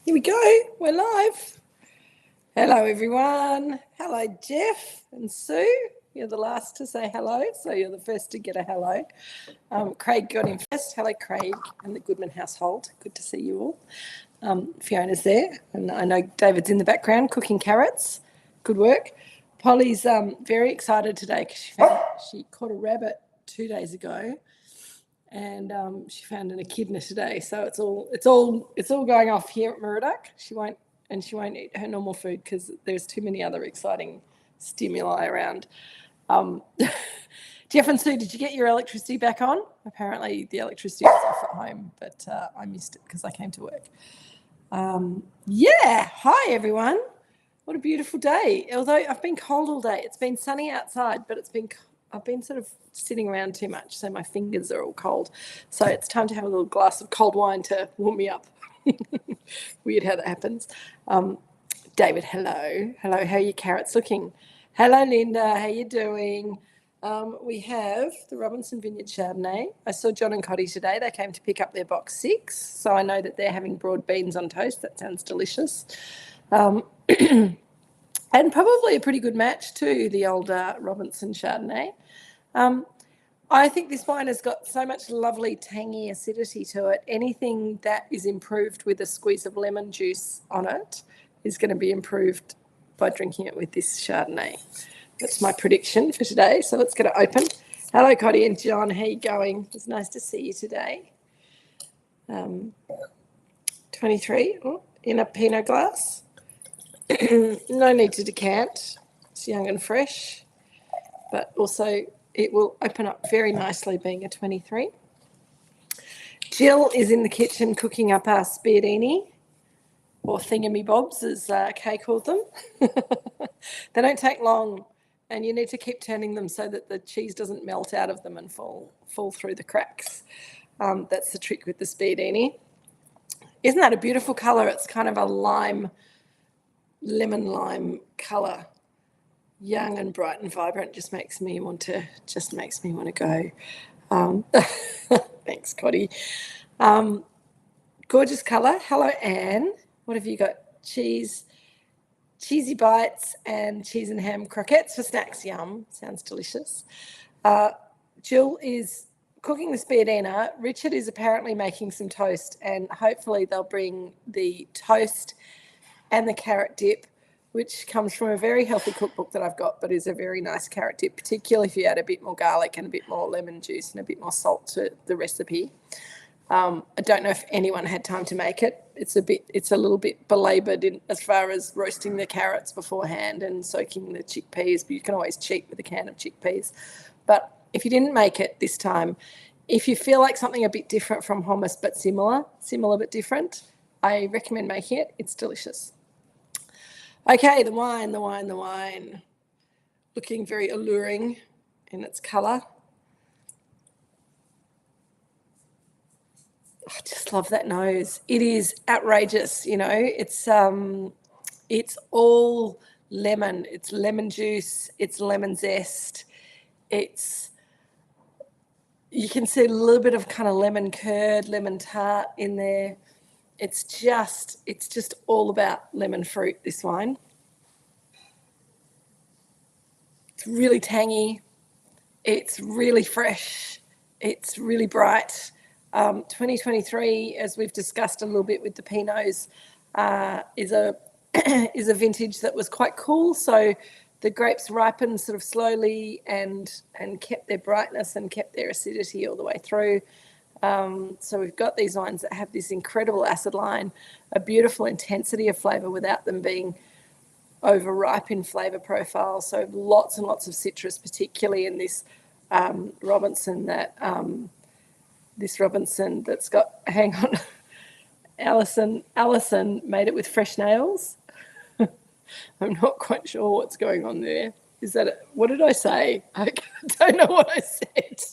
Here we go. We're live. Hello, everyone. Hello, Jeff and Sue. You're the last to say hello, so you're the first to get a hello. Craig got in first. Hello, Craig and the Goodman household. Good to see you all. Fiona's there, and I know David's in the background cooking carrots. Good work. Polly's very excited today because she caught a rabbit 2 days ago, and she found an echidna today. So it's all going off here at Moorooduc. She won't eat her normal food because there's too many other exciting stimuli around. Jeff and Sue, did you get your electricity back on? Apparently the electricity was off at home, but I missed it because I came to work. Hi everyone. What a beautiful day. Although I've been cold all day. It's been sunny outside, but I've been sort of sitting around too much, so my fingers are all cold. So it's time to have a little glass of cold wine to warm me up. Weird how that happens. David, hello. Hello, how are your carrots looking? Hello, Linda, how you doing? We have the Robinson Vineyard Chardonnay. I saw John and Cotty today. They came to pick up their box 6, so I know that they're having broad beans on toast. That sounds delicious. And probably a pretty good match to the old Robinson Chardonnay. I think this wine has got so much lovely tangy acidity to it. Anything that is improved with a squeeze of lemon juice on it is going to be improved by drinking it with this Chardonnay. That's my prediction for today. So let's get it open. Hello, Cotty and John. How are you going? It's nice to see you today. 23 in a Pinot glass. No need to decant. It's young and fresh, but also it will open up very nicely being a 23. Jill is in the kitchen cooking up our spiedini, or thingamybobs as Kay called them. They don't take long, and you need to keep turning them so that the cheese doesn't melt out of them and fall through the cracks. That's the trick with the spiedini. Isn't that a beautiful colour? It's kind of a lemon lime colour, young and bright and vibrant. Just makes me want to go. Thanks, Cotty. Gorgeous colour. Hello, Anne. What have you got? Cheesy bites and cheese and ham croquettes for snacks. Yum. Sounds delicious. Jill is cooking the spiedina. Richard is apparently making some toast, and hopefully they'll bring the toast and the carrot dip, which comes from a very healthy cookbook that I've got, but is a very nice carrot dip, particularly if you add a bit more garlic and a bit more lemon juice and a bit more salt to the recipe. I don't know if anyone had time to make it. It's a little bit belaboured as far as roasting the carrots beforehand and soaking the chickpeas, but you can always cheat with a can of chickpeas. But if you didn't make it this time, if you feel like something a bit different from hummus but similar but different, I recommend making it. It's delicious. Okay, the wine. Looking very alluring in its colour. I just love that nose. It is outrageous, It's all lemon. It's lemon juice. It's lemon zest. You can see a little bit of kind of lemon curd, lemon tart in there. It's just all about lemon fruit, this wine. It's really tangy. It's really fresh. It's really bright. 2023, as we've discussed a little bit with the Pinots, is a vintage that was quite cool. So the grapes ripened sort of slowly and kept their brightness and kept their acidity all the way through. So we've got these wines that have this incredible acid line, a beautiful intensity of flavour without them being overripe in flavour profile. So lots and lots of citrus, particularly in this Robinson that's got, hang on, Alison made it with fresh nails. I'm not quite sure what's going on there. Is that it? What did I say? I don't know what I said.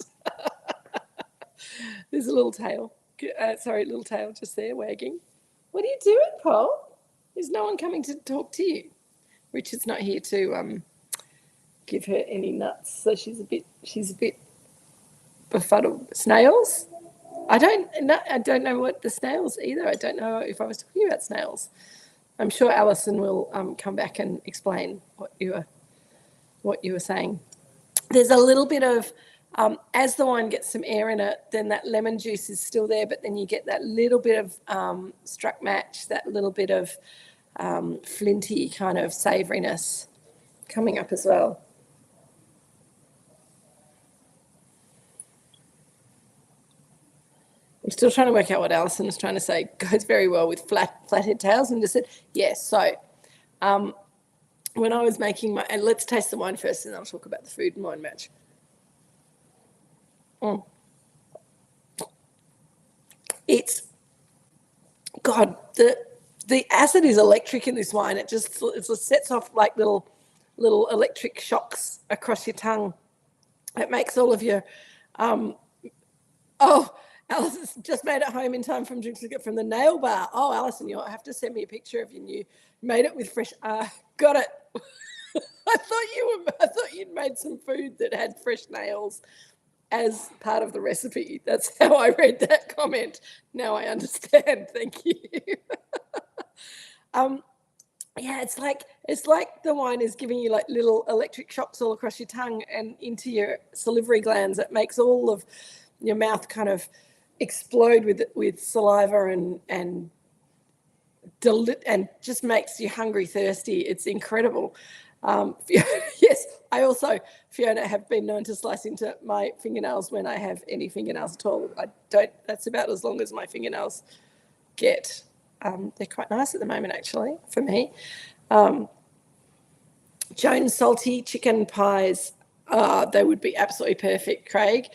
There's a little tail. Little tail just there wagging. What are you doing, Paul? There's no one coming to talk to you. Richard's not here to give her any nuts, so she's a bit befuddled. Snails? I don't know what the snails either. I don't know if I was talking about snails. I'm sure Alison will come back and explain what you were saying. There's a little bit of, as the wine gets some air in it, then that lemon juice is still there, but then you get that little bit of struck match, that little bit of flinty kind of savouriness coming up as well. I'm still trying to work out what Alison was trying to say. Goes very well with flathead tails, and just said, yes. So when I was making my, and let's taste the wine first, and then I'll talk about the food and wine match. It's, God, the acid is electric in this wine. It just sets off like little electric shocks across your tongue. It makes all of your, Alison's just made it home in time from the nail bar. Oh, Alison, you'll have to send me a picture of your new. Made it with fresh. Got it. I thought you'd made some food that had fresh nails as part of the recipe. That's how I read that comment. Now I understand. Thank you. Yeah, it's like the wine is giving you like little electric shocks all across your tongue and into your salivary glands. It makes all of your mouth kind of explode with saliva and just makes you hungry, thirsty. It's incredible. Yes, I also, Fiona, have been known to slice into my fingernails when I have any fingernails at all. That's about as long as my fingernails get. They're quite nice at the moment, actually, for me. Joan's salty chicken pies, they would be absolutely perfect, Craig.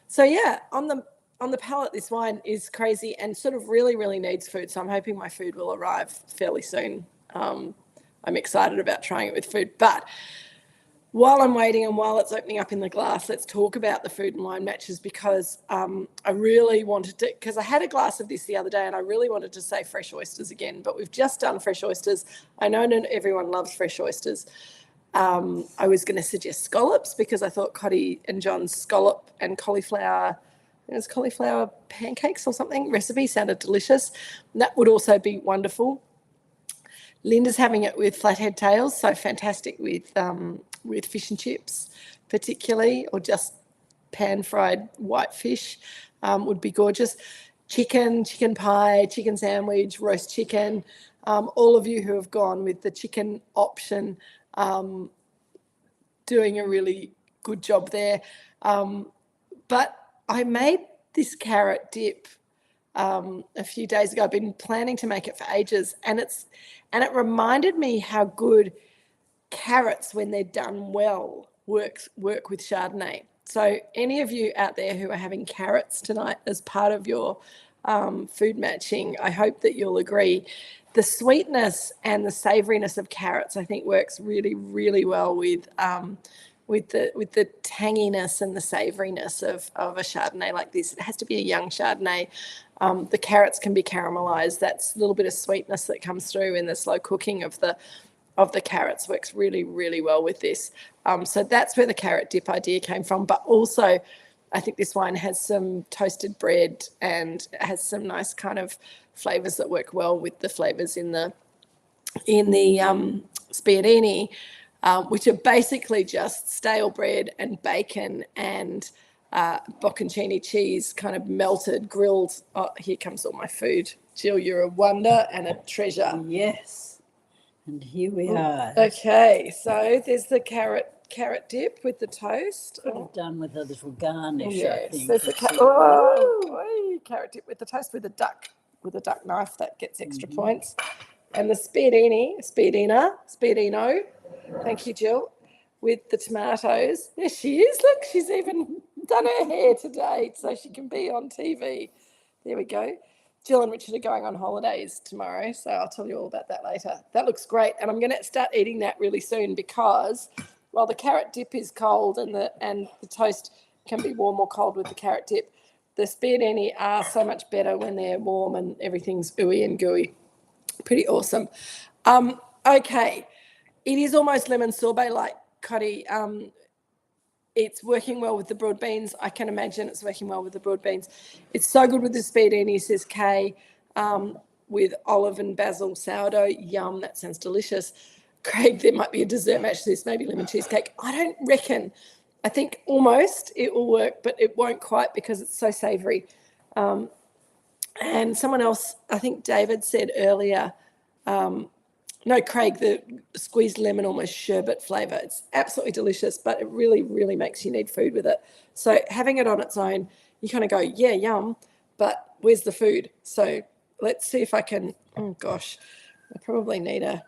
So yeah, on the palate, this wine is crazy and sort of really, really needs food. So I'm hoping my food will arrive fairly soon. I'm excited about trying it with food. But while I'm waiting and while it's opening up in the glass, let's talk about the food and wine matches, because I really wanted to, because I had a glass of this the other day and I really wanted to say fresh oysters again, but we've just done fresh oysters. I know not everyone loves fresh oysters. I was going to suggest scallops because I thought Cotty and John's scallop and cauliflower, it was cauliflower pancakes or something, recipe sounded delicious. And that would also be wonderful. Linda's having it with flathead tails, so fantastic with fish and chips particularly, or just pan-fried white fish would be gorgeous. Chicken pie, chicken sandwich, roast chicken. All of you who have gone with the chicken option, doing a really good job there. But I made this carrot dip a few days ago. I've been planning to make it for ages, and it reminded me how good carrots, when they're done well, work with Chardonnay. So any of you out there who are having carrots tonight as part of your food matching, I hope that you'll agree. The sweetness and the savouriness of carrots, I think, works really, really well with the tanginess and the savouriness of a Chardonnay like this. It has to be a young Chardonnay. The carrots can be caramelised. That's a little bit of sweetness that comes through in the slow cooking of the carrots works really, really well with this. So that's where the carrot dip idea came from. But also, I think this wine has some toasted bread and has some nice kind of flavours that work well with the flavours in the spiedini, which are basically just stale bread and bacon and bocconcini cheese, kind of melted, grilled. Oh, here comes all my food. Jill, you're a wonder and a treasure. Yes. And here we are. Okay, so there's the carrot dip with the toast. Could have done with a little garnish, yes, I think. there's the carrot dip with the toast with a duck knife. That gets extra points. And the spiedino. Thank you, Jill. With the tomatoes. There she is. Look, she's even done her hair today so she can be on TV. There we go. Jill and Richard are going on holidays tomorrow, so I'll tell you all about that later. That looks great, and I'm going to start eating that really soon, because while the carrot dip is cold and the toast can be warm or cold with the carrot dip, the spiedini are so much better when they're warm and everything's ooey and gooey. Pretty awesome. Okay, it is almost lemon sorbet like, Cotty. It's working well with the broad beans. I can imagine it's working well with the broad beans. It's so good with the spiedini, says Kay, with olive and basil sourdough. Yum, that sounds delicious. Craig, there might be a dessert match to this, maybe lemon cheesecake. I don't reckon. I think almost it will work, but it won't quite because it's so savoury. And someone else, I think David said earlier, no, Craig, the squeezed lemon, almost sherbet flavour. It's absolutely delicious, but it really, really makes you need food with it. So having it on its own, you kind of go, yeah, yum, but where's the food? So let's see if I can, oh gosh, I probably need an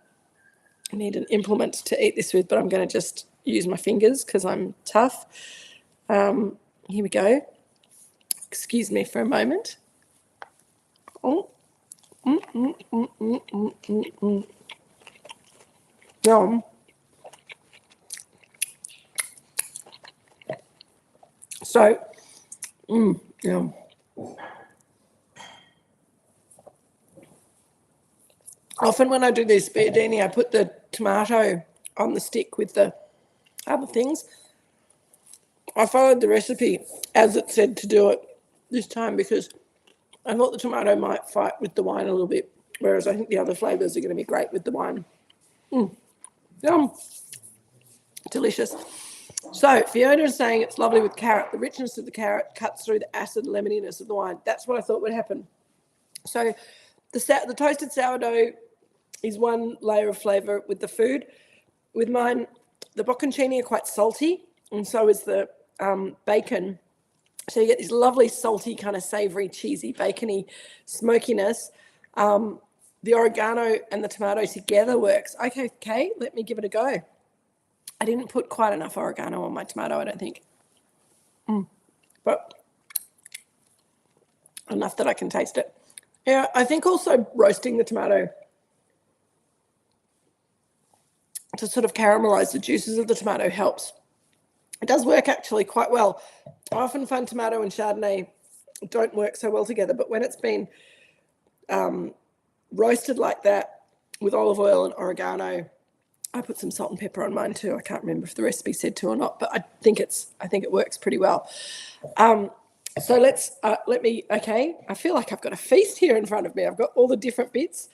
implement to eat this with, but I'm going to just use my fingers because I'm tough. Here we go. Excuse me for a moment. Oh. Yum. So, yum. Often when I do this spiedini, I put the tomato on the stick with the other things. I followed the recipe as it said to do it this time because I thought the tomato might fight with the wine a little bit, whereas I think the other flavours are going to be great with the wine. Yum. Delicious. So Fiona is saying it's lovely with carrot. The richness of the carrot cuts through the acid and lemoniness of the wine. That's what I thought would happen. So the toasted sourdough is one layer of flavour with the food. With mine, the bocconcini are quite salty, and so is the bacon. So you get this lovely salty, kind of savoury, cheesy, bacony smokiness. The oregano and the tomato together works. Okay, Kate, let me give it a go. I didn't put quite enough oregano on my tomato, I don't think. But enough that I can taste it. Yeah, I think also roasting the tomato to sort of caramelise the juices of the tomato helps. It does work actually quite well. I often find tomato and Chardonnay don't work so well together, but when it's been roasted like that with olive oil and oregano, I put some salt and pepper on mine too. I can't remember if the recipe said to or not, but I think it works pretty well. So okay, I feel like I've got a feast here in front of me. I've got all the different bits.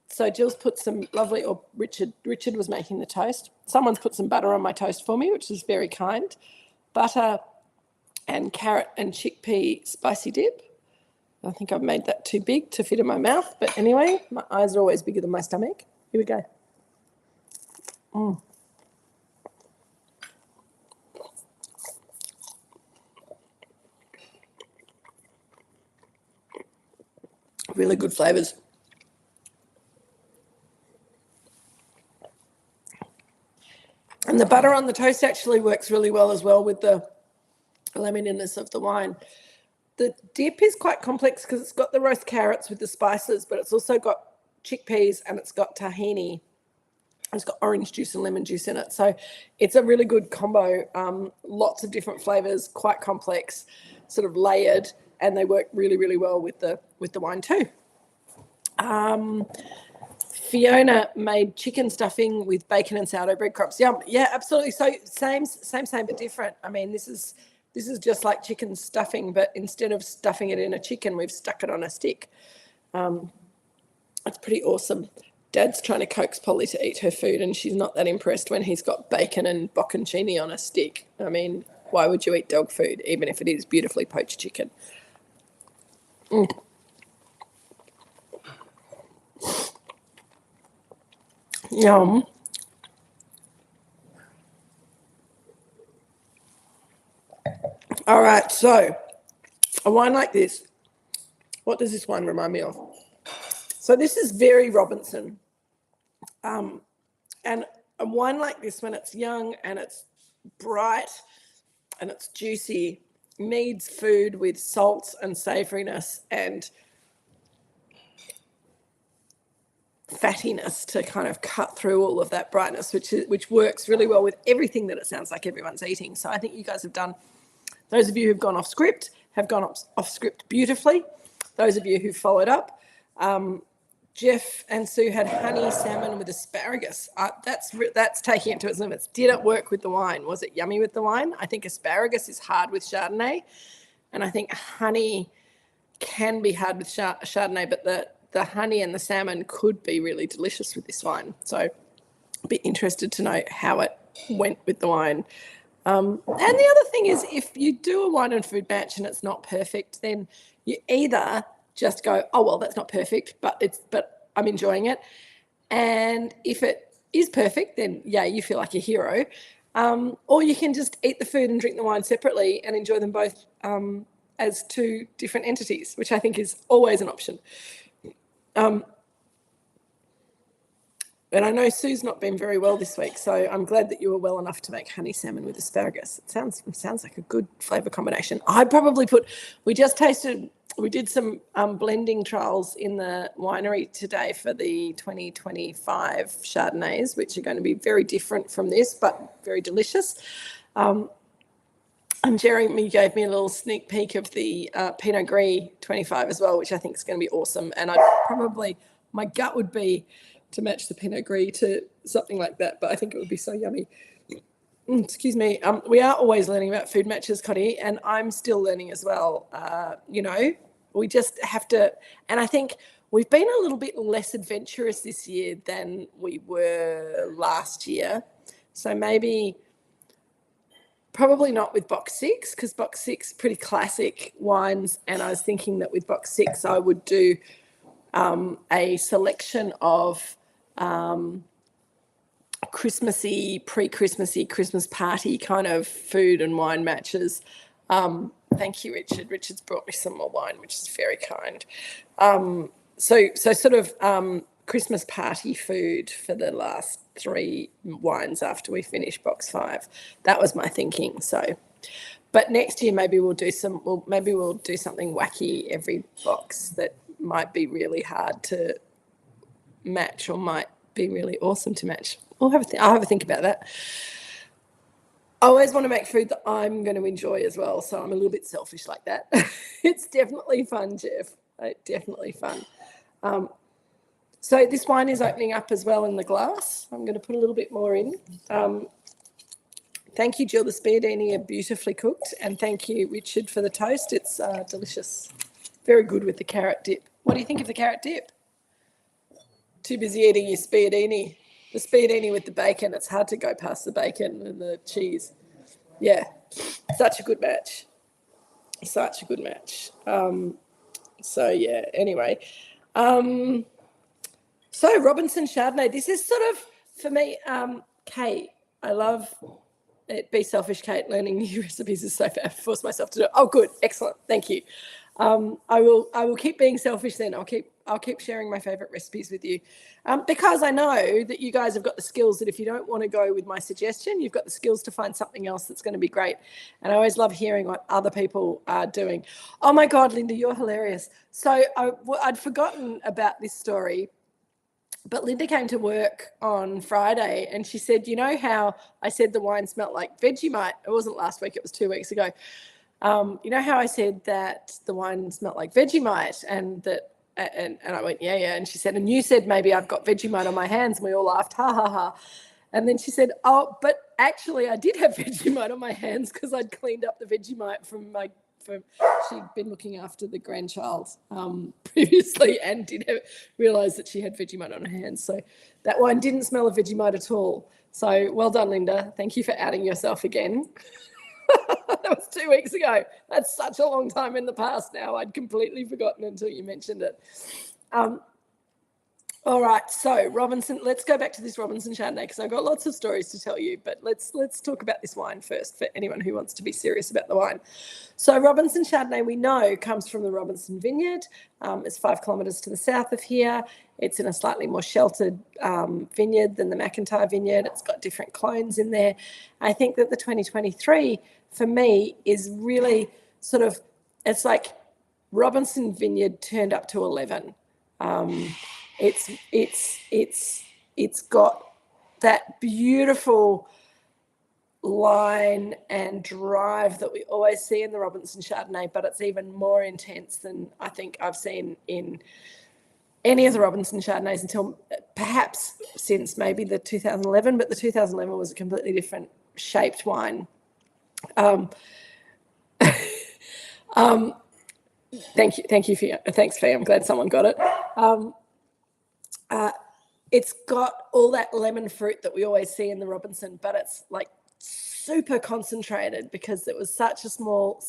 So Jill's put some lovely, or Richard was making the toast. Someone's put some butter on my toast for me, which is very kind. Butter and carrot and chickpea spicy dip. I think I've made that too big to fit in my mouth. But anyway, my eyes are always bigger than my stomach. Here we go. Really good flavours. And the butter on the toast actually works really well as well with the lemoniness of the wine. The dip is quite complex because it's got the roast carrots with the spices, but it's also got chickpeas and it's got tahini. It's got orange juice and lemon juice in it. So it's a really good combo. Lots of different flavours, quite complex, sort of layered, and they work really, really well with the wine too. Fiona made chicken stuffing with bacon and sourdough breadcrumbs. Yum. Yeah, absolutely. So same, but different. I mean, this is just like chicken stuffing, but instead of stuffing it in a chicken, we've stuck it on a stick. It's pretty awesome. Dad's trying to coax Polly to eat her food, and she's not that impressed when he's got bacon and bocconcini on a stick. I mean, why would you eat dog food, even if it is beautifully poached chicken? Yum. All right, so a wine like this, what does this wine remind me of? So this is very Robinson. And a wine like this, when it's young and it's bright and it's juicy, needs food with salt and savouriness and fattiness to kind of cut through all of that brightness, which works really well with everything that it sounds like everyone's eating. So I think you guys have done, those of you who've gone off script have gone off script beautifully. Those of you who followed up, Jeff and Sue had honey salmon with asparagus. That's taking it to its limits. Did it work with the wine? Was it yummy with the wine? I think asparagus is hard with Chardonnay, and I think honey can be hard with Chardonnay, but the honey and the salmon could be really delicious with this wine. So I'd be interested to know how it went with the wine. And the other thing is, if you do a wine and food match and it's not perfect, then you either just go, oh, well, that's not perfect, but I'm enjoying it. And if it is perfect, then yeah, you feel like a hero. Or you can just eat the food and drink the wine separately and enjoy them both as two different entities, which I think is always an option. And I know Sue's not been very well this week, so I'm glad that you were well enough to make honey salmon with asparagus. It sounds like a good flavour combination. I'd probably we did some blending trials in the winery today for the 2025 Chardonnays, which are going to be very different from this, but very delicious. And Jeremy gave me a little sneak peek of the Pinot Gris 25 as well, which I think is going to be awesome. And my gut would be to match the Pinot Gris to something like that, but I think it would be so yummy. Excuse me. We are always learning about food matches, Cotty, and I'm still learning as well. We just have to, and I think we've been a little bit less adventurous this year than we were last year. So probably not with box 6, because box 6 pretty classic wines, and I was thinking that with box 6 I would do a selection of Christmassy, pre-Christmassy, Christmas party kind of food and wine matches. Thank you, Richard. Richard's brought me some more wine, which is very kind. So sort of Christmas party food for the last 3 wines after we finish box 5. That was my thinking. So, but next year maybe we'll do something wacky every box that might be really hard to match or might be really awesome to match. I'll have a think about that. I always want to make food that I'm going to enjoy as well, so I'm a little bit selfish like that. It's definitely fun, Jeff. Definitely fun. So this wine is opening up as well in the glass. I'm going to put a little bit more in. Thank you, Jill. The spiedini are beautifully cooked, and thank you, Richard, for the toast. It's delicious. Very good with the carrot dip. What do you think of the carrot dip? Too busy eating your spiedini. The spiedini with the bacon, it's hard to go past the bacon and the cheese. Yeah, such a good match. Such a good match. So, yeah, anyway. So, Robinson Chardonnay, this is sort of, for me, Kate, I love it. Be selfish, Kate. Learning new recipes is so fast. I force myself to do it. Oh, good. Excellent. Thank you. I will keep being selfish then. I'll keep sharing my favourite recipes with you, because I know that you guys have got the skills that if you don't want to go with my suggestion, you've got the skills to find something else that's going to be great. And I always love hearing what other people are doing. Oh my God, Linda, you're hilarious. So I'd forgotten about this story, but Linda came to work on Friday and she said, you know how I said the wine smelled like Vegemite? It wasn't last week, it was 2 weeks ago. You know how I said that the wine smelled like Vegemite and I went, yeah. And she said, and you said maybe I've got Vegemite on my hands. And we all laughed, ha, ha, ha. And then she said, oh, but actually I did have Vegemite on my hands because I'd cleaned up the Vegemite she'd been looking after the grandchild previously and realise that she had Vegemite on her hands. So that wine didn't smell of Vegemite at all. So well done, Linda. Thank you for outing yourself again. That was 2 weeks ago. That's such a long time in the past now. I'd completely forgotten until you mentioned it. All right, so Robinson, let's go back to this Robinson Chardonnay because I've got lots of stories to tell you, but let's talk about this wine first for anyone who wants to be serious about the wine. So Robinson Chardonnay, we know, comes from the Robinson vineyard. It's 5 kilometres to the south of here. It's in a slightly more sheltered vineyard than the McIntyre vineyard. It's got different clones in there. I think that the 2023, for me, is really sort of, it's like Robinson vineyard turned up to 11. It's got that beautiful line and drive that we always see in the Robinson Chardonnay, but it's even more intense than I think I've seen in any of the Robinson Chardonnays until perhaps since maybe the 2011, but the 2011 was a completely different shaped wine. Thanks, Fee. I'm glad someone got it. It's got all that lemon fruit that we always see in the Robinson, but it's like super concentrated because it was such small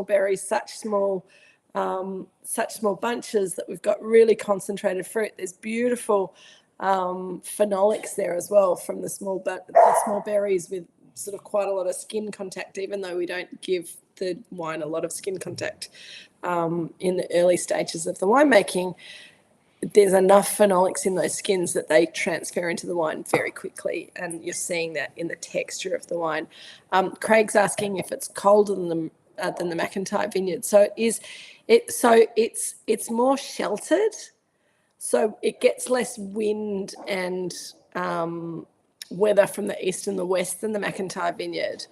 berries, such small bunches that we've got really concentrated fruit. There's beautiful phenolics there as well from the small berries with sort of quite a lot of skin contact, even though we don't give the wine a lot of skin contact in the early stages of the winemaking. There's enough phenolics in those skins that they transfer into the wine very quickly, and you're seeing that in the texture of the wine. Craig's asking if it's colder than the McIntyre vineyard. So it's more sheltered, so it gets less wind and weather from the east and the west than the McIntyre vineyard,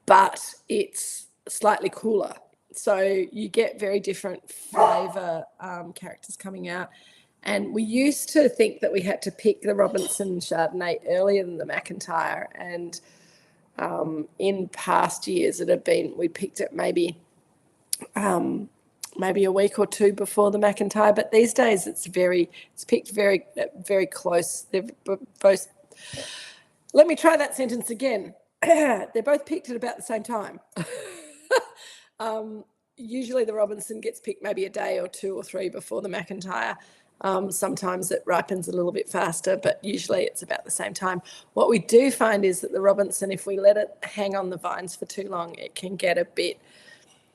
but it's slightly cooler. So you get very different flavour characters coming out. And we used to think that we had to pick the Robinson Chardonnay earlier than the McIntyre. And in past years, we picked it maybe a week or two before the McIntyre. But these days it's picked very, very close. They're both. Let me try that sentence again. They're both picked at about the same time. Usually the Robinson gets picked maybe a day or two or three before the McIntyre. Sometimes it ripens a little bit faster, but usually it's about the same time. What we do find is that the Robinson, if we let it hang on the vines for too long, it can get a bit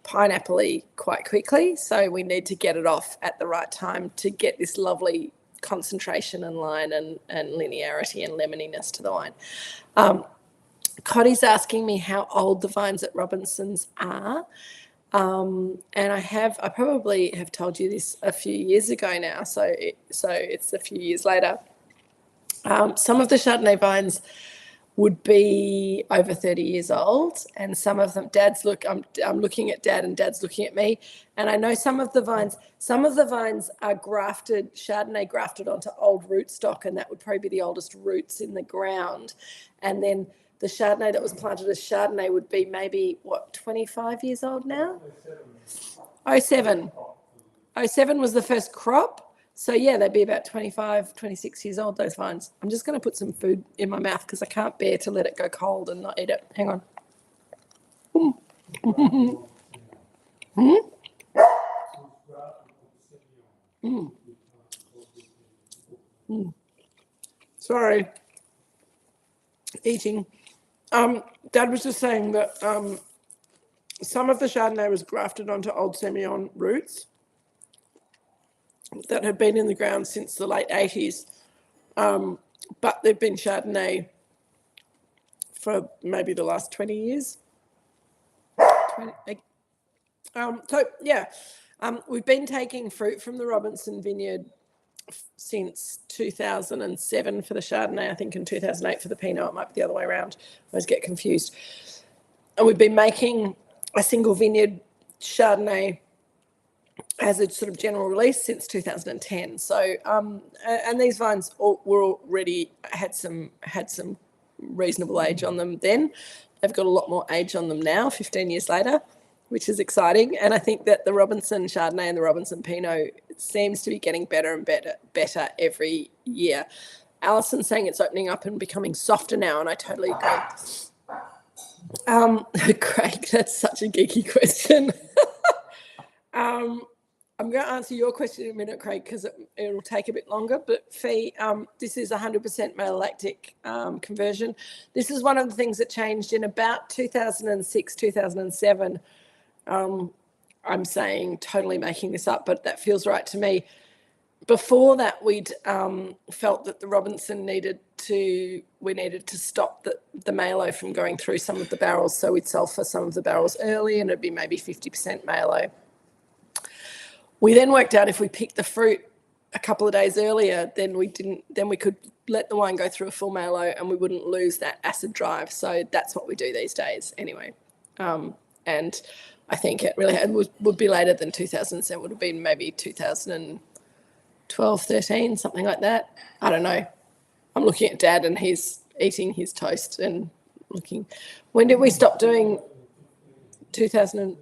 pineapple-y quite quickly. So we need to get it off at the right time to get this lovely concentration and line and linearity and lemoniness to the wine. Coddy's asking me how old the vines at Robinson's are. And I probably have told you this a few years ago now, so it's a few years later. Some of the Chardonnay vines would be over 30 years old, and some of them, I'm looking at Dad and Dad's looking at me, and I know some of the vines are Chardonnay grafted onto old rootstock, and that would probably be the oldest roots in the ground. And then the Chardonnay that was planted as Chardonnay would be maybe, 25 years old now? 07 was the first crop. So, yeah, they'd be about 25, 26 years old, those vines. I'm just going to put some food in my mouth because I can't bear to let it go cold and not eat it. Hang on. Sorry. Eating. Dad was just saying that some of the Chardonnay was grafted onto old Semillon roots that had been in the ground since the late 80s, but they've been Chardonnay for maybe the last 20 years. We've been taking fruit from the Robinson vineyard since 2007 for the Chardonnay, I think in 2008 for the Pinot. It might be the other way around. I always get confused. And we've been making a single vineyard Chardonnay as a sort of general release since 2010. So, and these vines were already had some reasonable age on them then. They've got a lot more age on them now, 15 years later, which is exciting. And I think that the Robinson Chardonnay and the Robinson Pinot seems to be getting better and better every year. Alison's saying it's opening up and becoming softer now, and I totally agree. Craig, that's such a geeky question. I'm going to answer your question in a minute, Craig, because it'll take a bit longer. But Fee, this is 100% malolactic conversion. This is one of the things that changed in about 2006, 2007. I'm saying totally making this up, but that feels right to me. Before that, we'd felt that the Robinson needed to stop the Malo from going through some of the barrels, so we'd sulphur some of the barrels early, and it'd be maybe 50% Malo. We then worked out if we picked the fruit a couple of days earlier, then we could let the wine go through a full Malo, and we wouldn't lose that acid drive. So that's what we do these days, anyway. And I think it really would be later than 2007. Would have been maybe 2000. 12, 13, something like that. I don't know. I'm looking at Dad and he's eating his toast and looking. When did we stop doing 2000?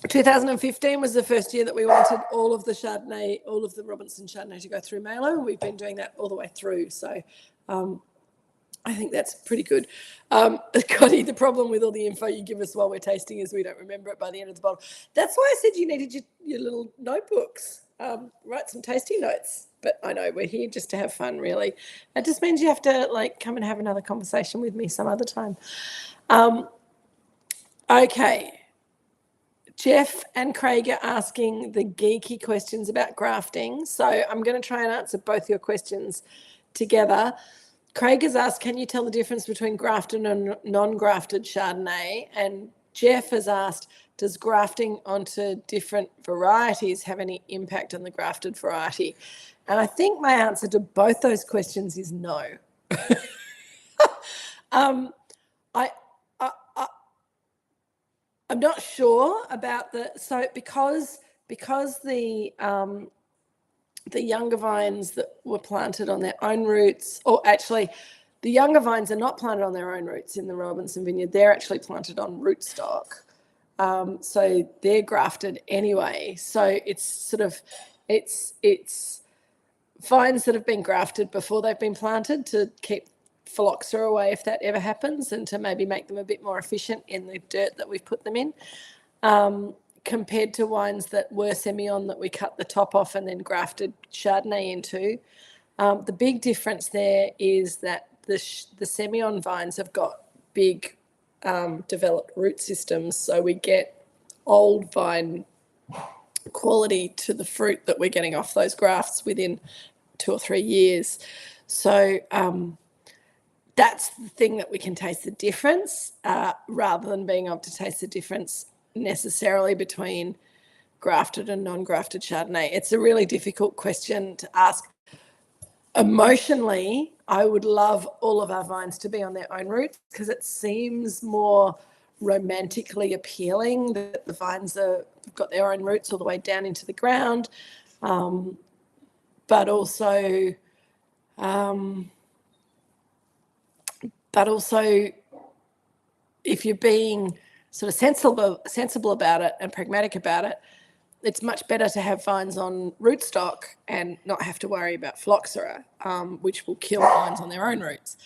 2015 was the first year that we wanted all of the Chardonnay, all of the Robinson Chardonnay to go through Mailer, and we've been doing that all the way through. So I think that's pretty good. Cotty, the problem with all the info you give us while we're tasting is we don't remember it by the end of the bottle. That's why I said you needed your little notebooks. Write some tasting notes. But I know we're here just to have fun, really. It just means you have to come and have another conversation with me some other time. Okay. Jeff and Craig are asking the geeky questions about grafting. So I'm going to try and answer both your questions together. Craig has asked, can you tell the difference between grafted and non-grafted Chardonnay? And Jeff has asked, does grafting onto different varieties have any impact on the grafted variety? And I think my answer to both those questions is no. I'm not sure about because the younger vines that were planted on their own roots, or actually the younger vines are not planted on their own roots in the Robinson vineyard. They're actually planted on rootstock. So they're grafted anyway. So it's vines that have been grafted before they've been planted to keep phylloxera away if that ever happens, and to maybe make them a bit more efficient in the dirt that we've put them in, compared to wines that were Semillon that we cut the top off and then grafted Chardonnay into. The big difference there is that the Semillon vines have got big developed root systems, so we get old vine quality to the fruit that we're getting off those grafts within 2 or 3 years. So that's the thing that we can taste the difference, rather than being able to taste the difference necessarily between grafted and non-grafted Chardonnay. It's a really difficult question to ask. Emotionally, I would love all of our vines to be on their own roots because it seems more romantically appealing that the vines have got their own roots all the way down into the ground, but also if you're being sort of sensible about it and pragmatic about it, it's much better to have vines on rootstock and not have to worry about phylloxera, which will kill vines on their own roots.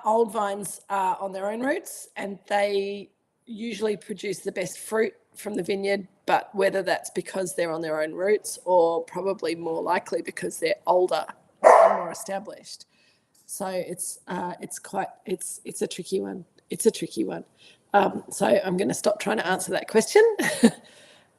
Old vines are on their own roots and they usually produce the best fruit from the vineyard, but whether that's because they're on their own roots or probably more likely because they're older and more established. So it's a tricky one. It's a tricky one. So I'm going to stop trying to answer that question.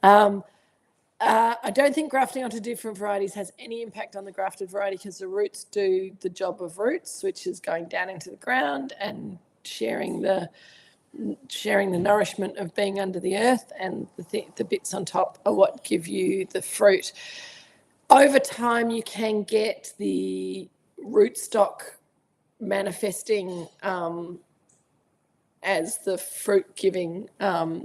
I don't think grafting onto different varieties has any impact on the grafted variety because the roots do the job of roots, which is going down into the ground and sharing the nourishment of being under the earth, and the bits on top are what give you the fruit. Over time, you can get the rootstock manifesting as the fruit-giving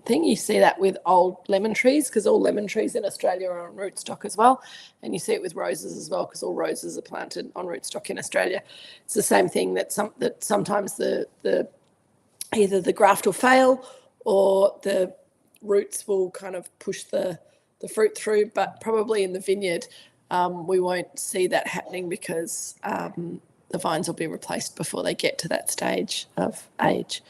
thing. You see that with old lemon trees because all lemon trees in Australia are on rootstock as well, and you see it with roses as well because all roses are planted on rootstock in Australia. It's the same thing that sometimes either the graft will fail or the roots will kind of push the fruit through, but probably in the vineyard we won't see that happening because the vines will be replaced before they get to that stage of age.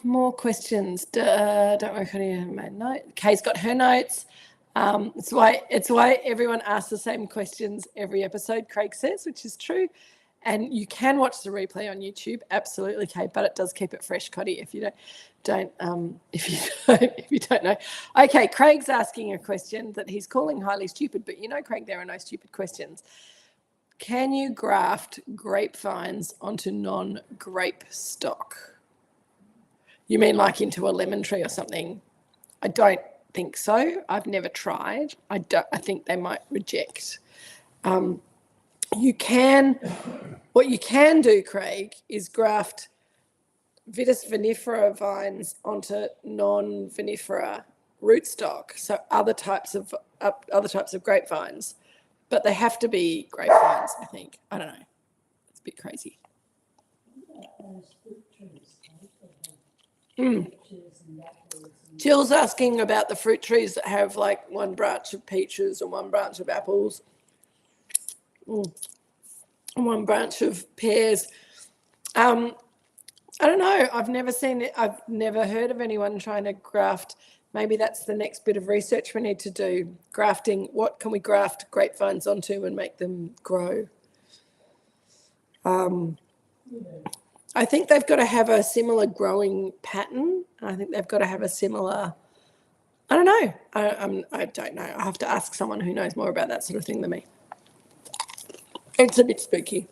More questions. Don't worry, Connie, I made a note. Kay's got her notes. It's why everyone asks the same questions every episode, Craig says, which is true. And you can watch the replay on YouTube, absolutely, Kay, but it does keep it fresh, Coddy, if you don't know. Okay, Craig's asking a question that he's calling highly stupid, but you know, Craig, there are no stupid questions. Can you graft grapevines onto non-grape stock? You mean like into a lemon tree or something? I don't think so. I've never tried. I think they might reject. What you can do, Craig, is graft Vitis vinifera vines onto non-vinifera rootstock, so other types of grapevines, but they have to be grapevines, I think. I don't know. It's a bit crazy. Jill's asking about the fruit trees that have like one branch of peaches and one branch of apples, and one branch of pears. I don't know. I've never seen it. I've never heard of anyone trying to graft. Maybe that's the next bit of research we need to do. Grafting. What can we graft grapevines onto and make them grow? I think they've got to have a similar growing pattern. I think they've got to have a similar, I don't know. I don't know. I have to ask someone who knows more about that sort of thing than me. It's a bit spooky.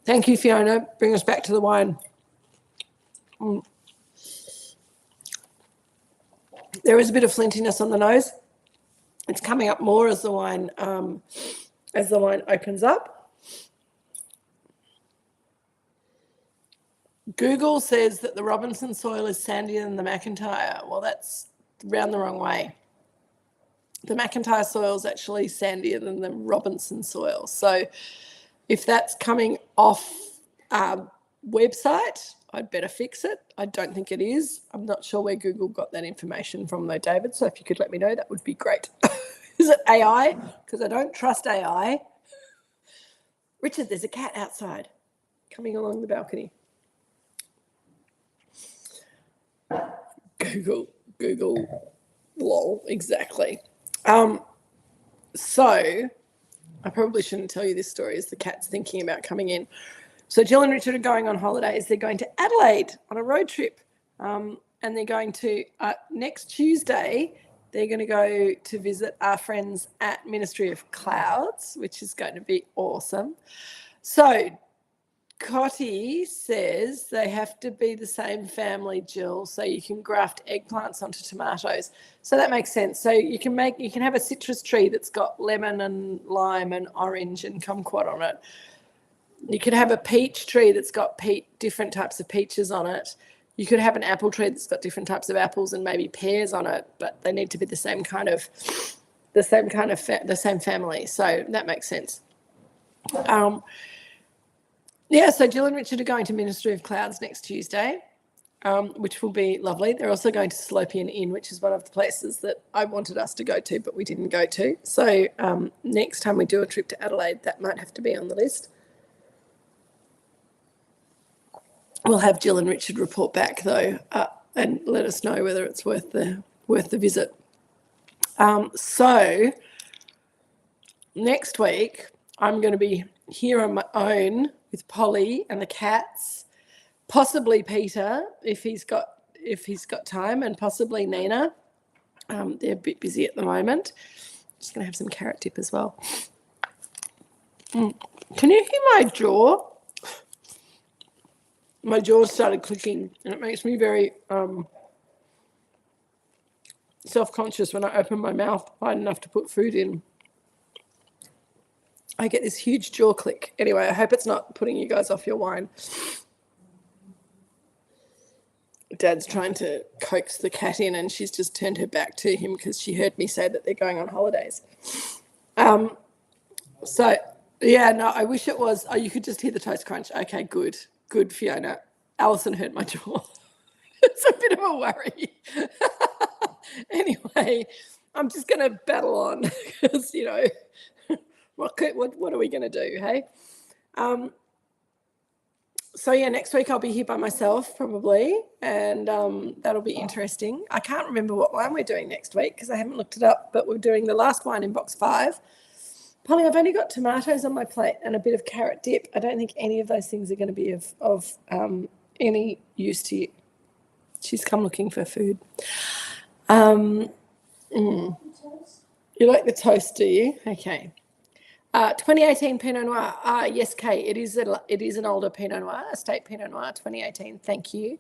Thank you, Fiona. Bring us back to the wine. There is a bit of flintiness on the nose. It's coming up more as the wine opens up. Google says that the Robinson soil is sandier than the McIntyre. Well, that's round the wrong way. The McIntyre soil is actually sandier than the Robinson soil. So if that's coming off our website, I'd better fix it. I don't think it is. I'm not sure where Google got that information from though, David. So if you could let me know, that would be great. Is it AI? Because I don't trust AI. Richard, there's a cat outside coming along the balcony. Google, lol, exactly. So I probably shouldn't tell you this story as the cat's thinking about coming in. So Jill and Richard are going on holidays. They're going to Adelaide on a road trip. And they're going to, next Tuesday, they're going to go to visit our friends at Ministry of Clouds, which is going to be awesome. So Cotty says they have to be the same family, Jill, so you can graft eggplants onto tomatoes. So that makes sense. So you can have a citrus tree that's got lemon and lime and orange and kumquat on it. You could have a peach tree that's got different types of peaches on it. You could have an apple tree that's got different types of apples and maybe pears on it, but they need to be the same family. So that makes sense. Yeah, so Jill and Richard are going to Ministry of Clouds next Tuesday, which will be lovely. They're also going to Salopian Inn, which is one of the places that I wanted us to go to, but we didn't go to. So next time we do a trip to Adelaide, that might have to be on the list. We'll have Jill and Richard report back though, and let us know whether it's worth the visit. So next week I'm going to be here on my own with Polly and the cats, possibly Peter if he's got time, and possibly Nina. They're a bit busy at the moment. Just going to have some carrot dip as well. Can you hear my jaw? My jaw started clicking, and it makes me very self-conscious when I open my mouth wide enough to put food in. I get this huge jaw click. Anyway, I hope it's not putting you guys off your wine. Dad's trying to coax the cat in, and she's just turned her back to him because she heard me say that they're going on holidays. So, yeah, no, I wish it was. Oh, you could just hear the toast crunch. Okay, good. Good, Fiona. Alison hurt my jaw. It's a bit of a worry. Anyway, I'm just going to battle on because, what are we going to do, hey? So, yeah, next week I'll be here by myself probably, and that'll be interesting. I can't remember what wine we're doing next week because I haven't looked it up, but we're doing the last wine in box 5. Polly, I've only got tomatoes on my plate and a bit of carrot dip. I don't think any of those things are going to be of any use to you. She's come looking for food. You like the toast, do you? Okay. 2018 Pinot Noir. Yes, Kate, it is an older Pinot Noir, Estate Pinot Noir, 2018. Thank you.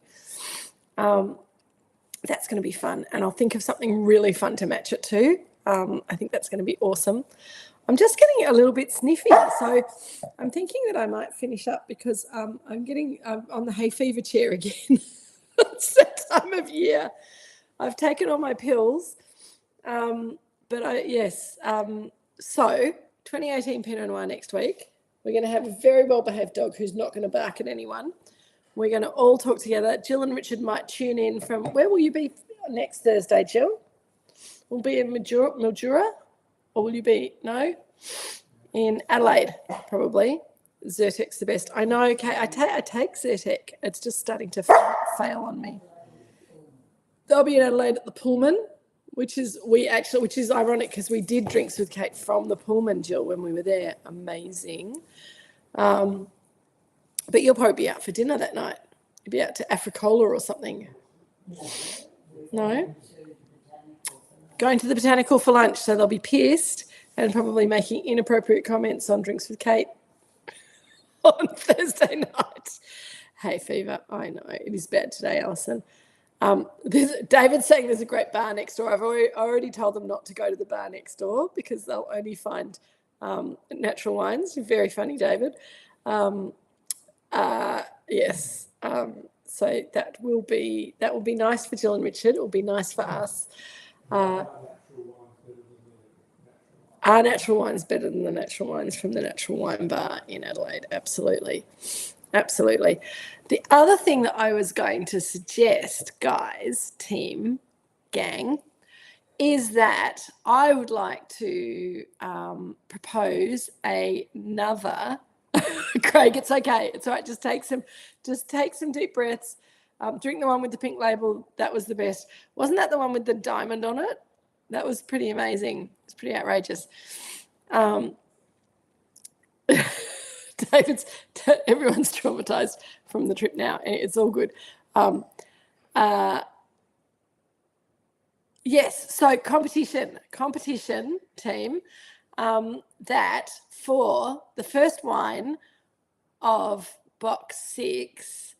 That's going to be fun, and I'll think of something really fun to match it to. I think that's going to be awesome. I'm just getting a little bit sniffy. So I'm thinking that I might finish up because I'm on the hay fever chair again. It's that time of year. I've taken all my pills. So 2018 Pinot Noir next week. We're going to have a very well-behaved dog who's not going to bark at anyone. We're going to all talk together. Jill and Richard might tune in from, where will you be next Thursday, Jill? Will be in Mildura? Or will you be, no? In Adelaide, probably. Zyrtek's the best. I know, okay, I take Zyrtek. It's just starting to fail on me. They'll be in Adelaide at the Pullman, which is ironic because we did drinks with Kate from the Pullman, Jill, when we were there. Amazing. But you'll probably be out for dinner that night. You'll be out to Africola or something. No? Going to the Botanical for lunch, so they'll be pissed and probably making inappropriate comments on Drinks with Kate on Thursday night. Hay fever. I know. It is bad today, Alison. David's saying there's a great bar next door. I've already told them not to go to the bar next door because they'll only find natural wines. You're very funny, David. Yes. So that will be nice for Jill and Richard. It will be nice for us. Our natural wine's better than the natural wines from the Natural Wine Bar in Adelaide. Absolutely. Absolutely. The other thing that I was going to suggest, guys, team, gang, is that I would like to propose another. Craig, it's okay. It's all right. Just take some deep breaths. Drink the one with the pink label. That was the best. Wasn't that the one with the diamond on it? That was pretty amazing. It's pretty outrageous. Everyone's traumatized from the trip now. It's all good. Yes, so competition team, that for the first wine of box 6,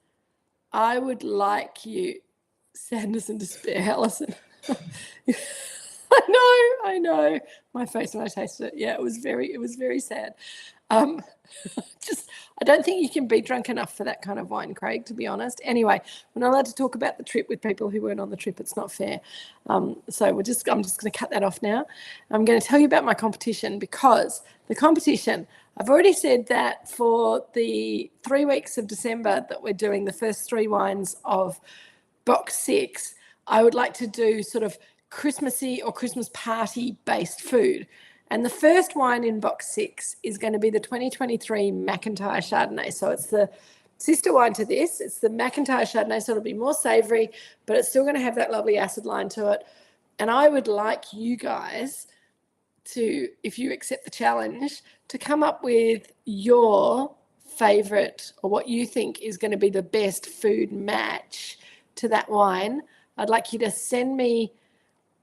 I would like you, sadness and despair, Alison. I know. My face when I tasted it. Yeah, it was very sad. I don't think you can be drunk enough for that kind of wine, Craig, to be honest. Anyway, we're not allowed to talk about the trip with people who weren't on the trip. It's not fair. So I'm just going to cut that off now. I'm going to tell you about my competition because the competition, I've already said that for the 3 weeks of December that we're doing the first 3 wines of box 6, I would like to do sort of Christmassy or Christmas party based food. And the first wine in box 6 is going to be the 2023 McIntyre Chardonnay. So it's the sister wine to this. It's the McIntyre Chardonnay, so it'll be more savoury, but it's still going to have that lovely acid line to it. And I would like you guys to, if you accept the challenge, to come up with your favourite or what you think is going to be the best food match to that wine. I'd like you to send me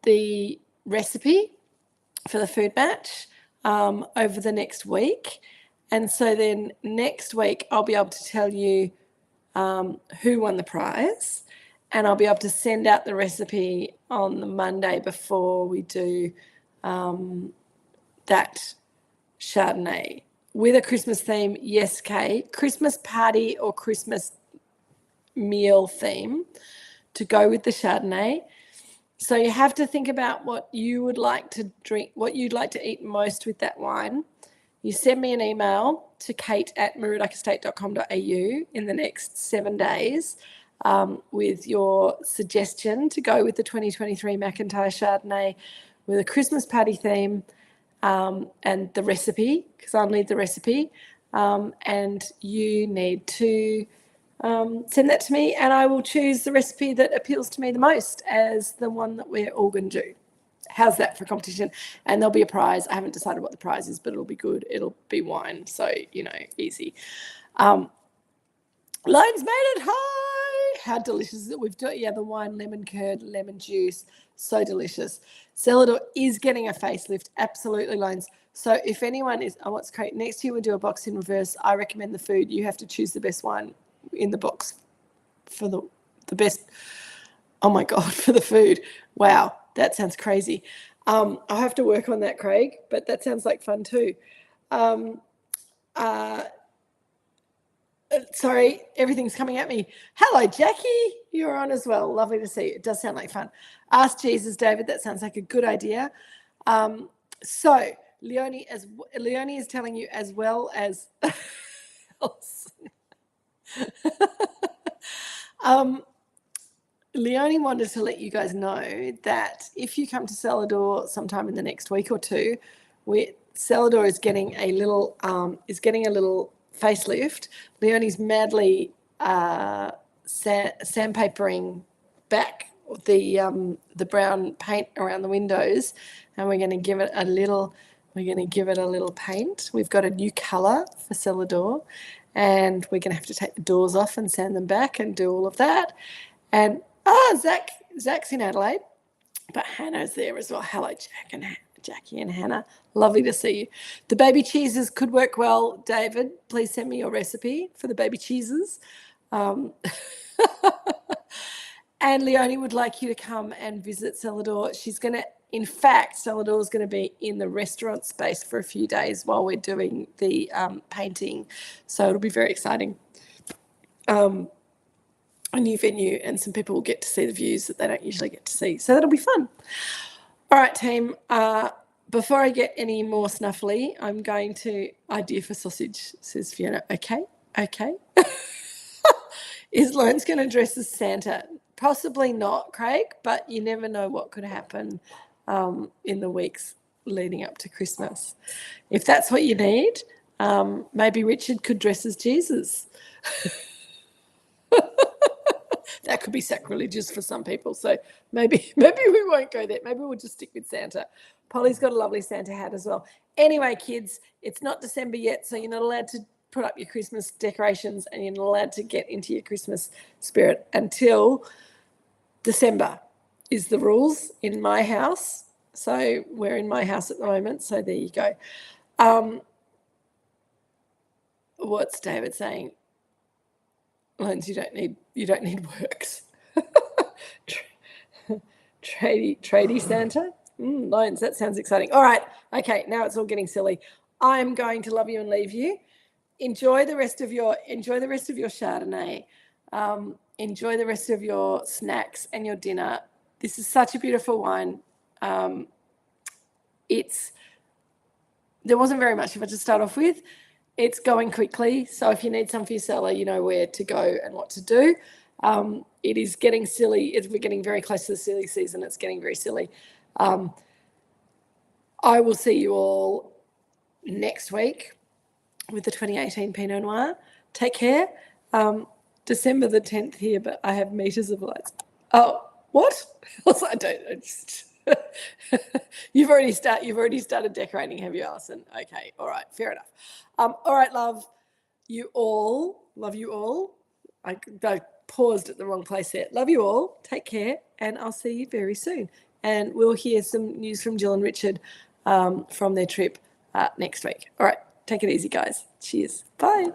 the recipe for the food match over the next week. And so then next week I'll be able to tell you who won the prize, and I'll be able to send out the recipe on the Monday before we do that Chardonnay with a Christmas theme. Yes, Kay, Christmas party or Christmas meal theme to go with the Chardonnay. So you have to think about what you would like to drink, what you'd like to eat most with that wine. You send me an email to kate@moorooducestate.com.au in the next 7 days with your suggestion to go with the 2023 McIntyre Chardonnay with a Christmas party theme and the recipe, because I'll need the recipe. And you need to send that to me, and I will choose the recipe that appeals to me the most as the one that we're all going to do. How's that for competition? And there'll be a prize. I haven't decided what the prize is, but it'll be good. It'll be wine, so, easy. Loans made it high. How delicious is it? We've done, the wine, lemon curd, lemon juice. So delicious. Celador is getting a facelift. Absolutely, Loans. So if anyone is, what's great, next year we'll do a box in reverse. I recommend the food. You have to choose the best wine in the box for the best. Oh my God, for the food. Wow, that sounds crazy. I'll have to work on that, Craig, but that sounds like fun too. Sorry, everything's coming at me. Hello, Jackie. You're on as well. Lovely to see you. It does sound like fun. Ask Jesus, David. That sounds like a good idea. So Leonie is telling you as well as Leonie wanted to let you guys know that if you come to Celador sometime in the next week or two, Celador is getting a little facelift. Leonie's madly sandpapering back the brown paint around the windows, and we're going to give it a little paint. We've got a new colour for Celador, and we're going to have to take the doors off and sand them back and do all of that. And Zach's in Adelaide, but Hannah's there as well. Hello, Jackie and Hannah. Lovely to see you. The baby cheeses could work well. David, please send me your recipe for the baby cheeses. And Leonie would like you to come and visit Celador. In fact, Celador is going to be in the restaurant space for a few days while we're doing the painting. So it'll be very exciting. A new venue, and some people will get to see the views that they don't usually get to see. So that'll be fun. All right, team. Before I get any more snuffly, I'm going to idea for sausage, says Fiona. Okay. Is Lawrence going to dress as Santa? Possibly not, Craig, but you never know what could happen in the weeks leading up to Christmas. If that's what you need, maybe Richard could dress as Jesus. That could be sacrilegious for some people. So maybe we won't go there. Maybe we'll just stick with Santa. Polly's got a lovely Santa hat as well. Anyway, kids, it's not December yet, so you're not allowed to put up your Christmas decorations, and you're not allowed to get into your Christmas spirit until December is the rules in my house. So we're in my house at the moment. So there you go. What's David saying? Lens, you don't need works. Tradie Santa. Lens, that sounds exciting. All right, okay. Now it's all getting silly. I'm going to love you and leave you. Enjoy the rest of your Chardonnay. Enjoy the rest of your snacks and your dinner. This is such a beautiful wine. There wasn't very much of it to start off with. It's going quickly, so if you need some for your cellar, you know where to go and what to do. It is getting silly. We're getting very close to the silly season. It's getting very silly. I will see you all next week with the 2018 Pinot Noir. Take care. December the 10th here, but I have meters of lights. Oh, what? I don't. You've already started decorating, have you, Alison? Okay, all right, fair enough. All right, love you all. I paused at the wrong place there. Love you all. Take care, and I'll see you very soon. And we'll hear some news from Jill and Richard from their trip next week. All right, take it easy, guys. Cheers. Bye.